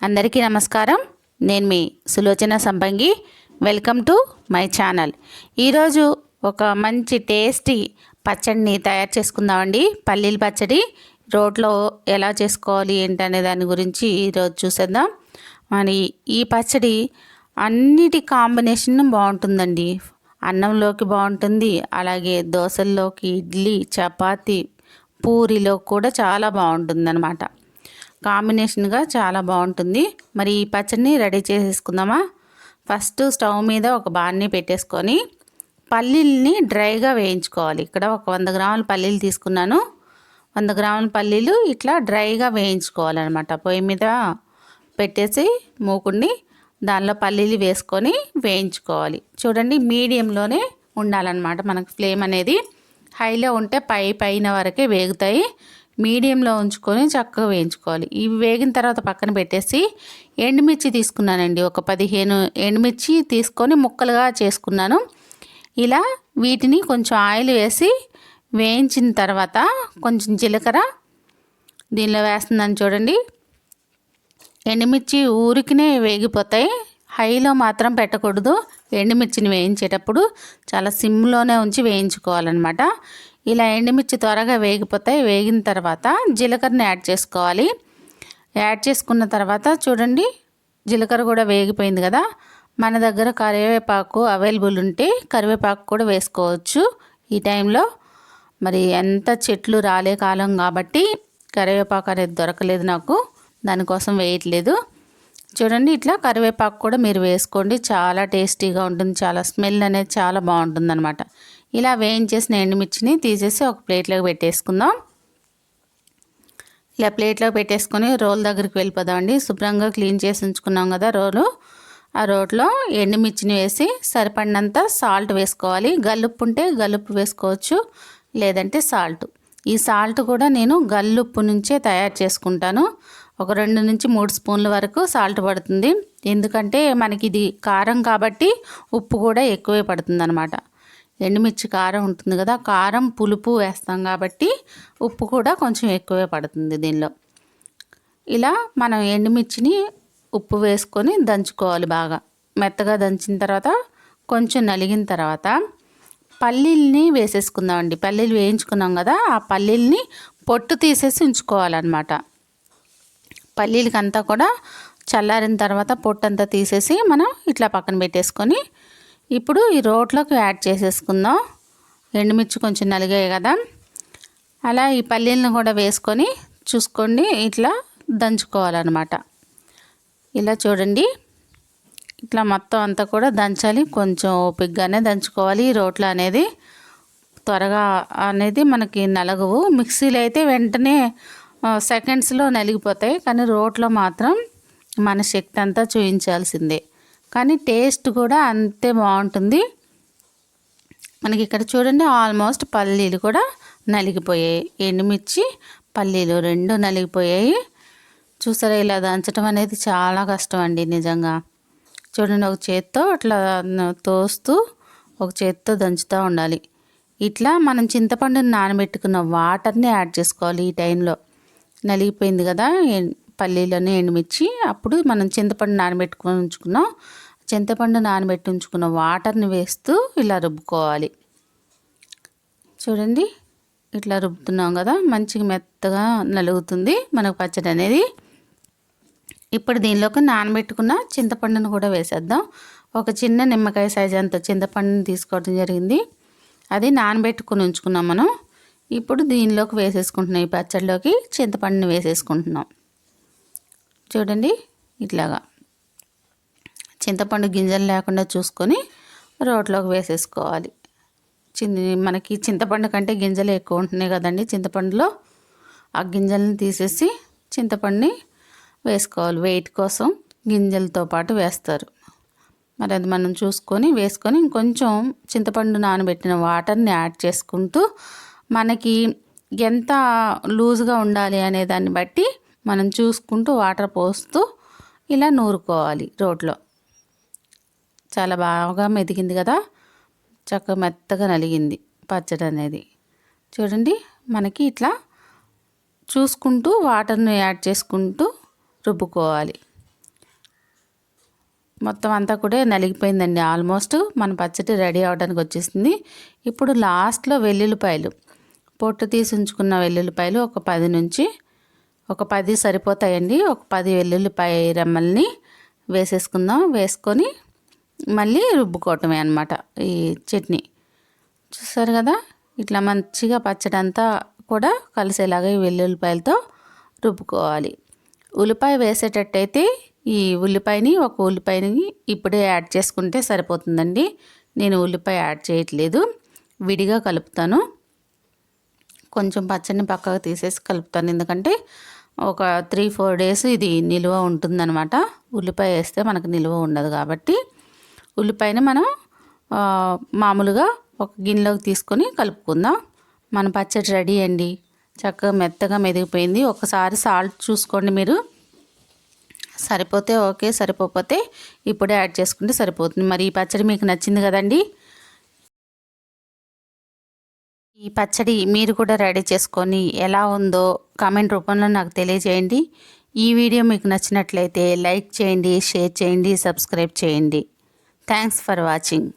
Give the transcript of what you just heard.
అందరికీ నమస్కారం. నేను మీ సులోచన సంపంగి. Welcome to my channel. ఈరోజు ఒక మంచి టేస్టీ పచ్చడిని తయారు చేసుకుందామండి. పల్లీల పచ్చడి రోట్లో ఎలా చేసుకోవాలి ఏంటనే దాని గురించి ఈరోజు చూసేద్దాం. మరి ఈ పచ్చడి అన్నిటి కాంబినేషన్ బాగుంటుందండి. అన్నంలోకి బాగుంటుంది, అలాగే దోశల్లోకి, ఇడ్లీ, చపాతీ, పూరిలో కూడా చాలా బాగుంటుంది అన్నమాట. కాంబినేషన్గా చాలా బాగుంటుంది. మరి ఈ పచ్చడిని రెడీ చేసేసుకుందామా. ఫస్ట్ స్టవ్ మీద ఒక బాణీ పెట్టేసుకొని పల్లీల్ని డ్రైగా వేయించుకోవాలి. ఇక్కడ ఒక 100 గ్రాముల పల్లీలు తీసుకున్నాను. 100 గ్రాముల పల్లీలు ఇట్లా డ్రైగా వేయించుకోవాలన్నమాట. పొయ్యి మీద పెట్టేసి మూకుడిని దానిలో పల్లీలు వేసుకొని వేయించుకోవాలి. చూడండి, మీడియంలోనే ఉండాలన్నమాట. మనకు ఫ్లేమ్ అనేది హైలో ఉంటే పైన వరకే వేగుతాయి. మీడియంలో ఉంచుకొని చక్కగా వేయించుకోవాలి. ఇవి వేగిన తర్వాత పక్కన పెట్టేసి ఎండుమిర్చి తీసుకున్నానండి. ఒక 15 ఎండుమిర్చి తీసుకొని ముక్కలుగా చేసుకున్నాను. ఇలా వీటిని కొంచెం ఆయిల్ వేసి వేయించిన తర్వాత కొంచెం జీలకర్ర దీనిలో వేస్తున్నాను. చూడండి, ఎండుమిర్చి ఊరికినే వేగిపోతాయి. హైలో మాత్రం పెట్టకూడదు. ఎండుమిర్చిని వేయించేటప్పుడు చాలా సిమ్లోనే ఉంచి వేయించుకోవాలన్నమాట. ఇలా ఎండుమిర్చి త్వరగా వేగిపోతాయి. వేగిన తర్వాత జీలకర్రని యాడ్ చేసుకోవాలి. యాడ్ చేసుకున్న తర్వాత చూడండి, జీలకర్ర కూడా వేగిపోయింది కదా. మన దగ్గర కరివేపాకు అవైలబుల్ ఉంటే కరివేపాకు కూడా వేసుకోవచ్చు ఈ టైంలో. మరి ఎంత చెట్లు రాలే కాలం కాబట్టి కరివేపాకు అనేది దొరకలేదు నాకు, దానికోసం వేయట్లేదు. చూడండి, ఇట్లా కరివేపాకు కూడా మీరు వేసుకోండి. చాలా టేస్టీగా ఉంటుంది. చాలా స్మెల్ అనేది చాలా బాగుంటుంది అనమాట. ఇలా వేయించేసిన ఎండుమిర్చిని తీసేసి ఒక ప్లేట్లోకి పెట్టేసుకుందాం. ఇలా ప్లేట్లోకి పెట్టేసుకొని రోల్ దగ్గరికి వెళ్ళిపోదామండి. శుభ్రంగా క్లీన్ చేసి ఉంచుకున్నాం కదా రోలు. ఆ రోట్లో ఎండుమిర్చిని వేసి సరిపడినంత సాల్ట్ వేసుకోవాలి. గల్లుప్పు ఉంటే గల్లుప్పు వేసుకోవచ్చు, లేదంటే సాల్ట్. ఈ సాల్ట్ కూడా నేను గల్లుప్పు నుంచే తయారు చేసుకుంటాను. ఒక 2 నుంచి 3 స్పూన్ల వరకు సాల్ట్ పడుతుంది. ఎందుకంటే మనకి ఇది కారం కాబట్టి ఉప్పు కూడా ఎక్కువే పడుతుంది అనమాట. ఎండుమిర్చి కారం ఉంటుంది కదా, కారం పులుపు వేస్తాం కాబట్టి ఉప్పు కూడా కొంచెం ఎక్కువే పడుతుంది దీనిలో. ఇలా మనం ఎండుమిర్చిని ఉప్పు వేసుకొని దంచుకోవాలి. బాగా మెత్తగా దంచిన తర్వాత కొంచెం నలిగిన తర్వాత పల్లీల్ని వేసేసుకుందామండి. పల్లీలు వేయించుకున్నాం కదా, ఆ పల్లీల్ని పొట్టు తీసేసి ఉంచుకోవాలన్నమాట. పల్లీలకి అంతా కూడా చల్లారిన తర్వాత పొట్టు అంతా తీసేసి మనం ఇట్లా పక్కన పెట్టేసుకొని ఇప్పుడు ఈ రోట్లోకి యాడ్ చేసేసుకుందాం. ఎండుమిర్చి కొంచెం నలిగాయి కదా, అలా ఈ పల్లీలను కూడా వేసుకొని చూసుకోండి, ఇట్లా దంచుకోవాలన్నమాట. ఇలా చూడండి, ఇట్లా మొత్తం అంతా కూడా దంచాలి. కొంచెం ఓపికగానే దంచుకోవాలి. ఈ రోట్లో అనేది త్వరగా అనేది మనకి నలగవు. మిక్సీలో అయితే వెంటనే సెకండ్స్లో నలిగిపోతాయి, కానీ రోట్లో మాత్రం మన శక్తి అంతా చూపించాల్సిందే. కానీ టేస్ట్ కూడా అంతే బాగుంటుంది. మనకి ఇక్కడ చూడండి, ఆల్మోస్ట్ పల్లీలు కూడా నలిగిపోయాయి. ఎండుమిర్చి పల్లీలు 2 నలిగిపోయాయి. చూసారా, ఇలా దంచడం అనేది చాలా కష్టం అండి నిజంగా. చూడండి, ఒక చేత్తో అట్లా తోస్తూ ఒక చేత్తో దంచుతూ ఉండాలి. ఇట్లా మనం చింతపండుని నానబెట్టుకున్న వాటర్ని యాడ్ చేసుకోవాలి. ఈ టైంలో నలిగిపోయింది కదా పల్లీలను ఎండుమిర్చి, అప్పుడు మనం చింతపండు నానబెట్టుకొని ఉంచుకున్నాం. చింతపండు నానబెట్టి ఉంచుకున్న వాటర్ని వేస్తూ ఇలా రుబ్బుకోవాలి. చూడండి, ఇట్లా రుబ్బుతున్నాం కదా, మంచిగా మెత్తగా నలుగుతుంది మనకు పచ్చడి అనేది. ఇప్పుడు దీనిలోకి నానబెట్టుకున్న చింతపండును కూడా వేసేద్దాం. ఒక చిన్న నిమ్మకాయ సైజ్ అంత చింతపండుని తీసుకోవడం జరిగింది. అది నానబెట్టుకుని ఉంచుకున్నాం మనం. ఇప్పుడు దీనిలోకి వేసేసుకుంటున్నాం. ఈ పచ్చడిలోకి చింతపండుని వేసేసుకుంటున్నాం. చూడండి, ఇట్లాగా చింతపండు గింజలు లేకుండా చూసుకొని రోట్లోకి వేసేసుకోవాలి. మనకి చింతపండు కంటే గింజలు ఎక్కువ ఉంటున్నాయి కదండి చింతపండులో. ఆ గింజలను తీసేసి చింతపండుని వేసుకోవాలి. వెయిట్ కోసం గింజలతో పాటు వేస్తారు. మరి అది మనం చూసుకొని వేసుకొని ఇంకొంచెం చింతపండు నానబెట్టిన వాటర్ని యాడ్ చేసుకుంటూ మనకి ఎంత లూజ్గా ఉండాలి అనే దాన్ని బట్టి మనం చూసుకుంటూ వాటర్ పోస్తూ ఇలా నూరుకోవాలి. రోట్లో చాలా బాగా మెదిగింది కదా, చక్కగా మెత్తగా నలిగింది పచ్చడి అనేది. చూడండి, మనకి ఇట్లా చూసుకుంటూ వాటర్ని యాడ్ చేసుకుంటూ రుబ్బుకోవాలి. మొత్తం అంతా కూడా నలిగిపోయిందండి. ఆల్మోస్ట్ మన పచ్చడి రెడీ అవ్వడానికి వచ్చేసింది. ఇప్పుడు లాస్ట్లో వెల్లుల్లిపాయలు, పొట్టు తీసి ఉంచుకున్న వెల్లుల్లిపాయలు ఒక 10 సరిపోతాయండి. ఒక 10 వెల్లుల్లిపాయ రెమ్మల్ని వేసేసుకుందాం. వేసుకొని మళ్ళీ రుబ్బుకోవటమే అన్నమాట ఈ చట్నీ. చూసారు కదా, ఇట్లా మంచిగా పచ్చడి అంతా కూడా కలిసేలాగా ఈ వెల్లుల్లిపాయలతో రుబ్బుకోవాలి. ఉల్లిపాయ వేసేటట్టయితే ఈ ఒక ఉల్లిపాయని ఇప్పుడే యాడ్ చేసుకుంటే సరిపోతుందండి. నేను ఉల్లిపాయ యాడ్ చేయట్లేదు, విడిగా కలుపుతాను. కొంచెం పచ్చడిని పక్కకు తీసేసి కలుపుతాను, ఎందుకంటే ఒక 3-4 డేస్ ఇది నిల్వ ఉంటుందన్నమాట. ఉల్లిపాయ వేస్తే మనకు నిల్వ ఉండదు కాబట్టి ఉల్లిపాయని మనం మామూలుగా ఒక గిన్నెలోకి తీసుకొని కలుపుకుందాం. మన పచ్చడి రెడీ అండి. చక్కగా మెత్తగా మెదిగిపోయింది. ఒకసారి సాల్ట్ చూసుకోండి మీరు, సరిపోతే ఓకే, సరిపోతే ఇప్పుడే యాడ్ చేసుకుంటే సరిపోతుంది. మరి ఈ పచ్చడి మీకు నచ్చింది కదండి. ఈ పచ్చడి మీరు కూడా రెడీ చేసుకొని ఎలా ఉందో కామెంట్ రూపంలో నాకు తెలియజేయండి. ఈ వీడియో మీకు నచ్చినట్లయితే లైక్ చేయండి, షేర్ చేయండి, సబ్స్క్రైబ్ చేయండి. Thanks for watching.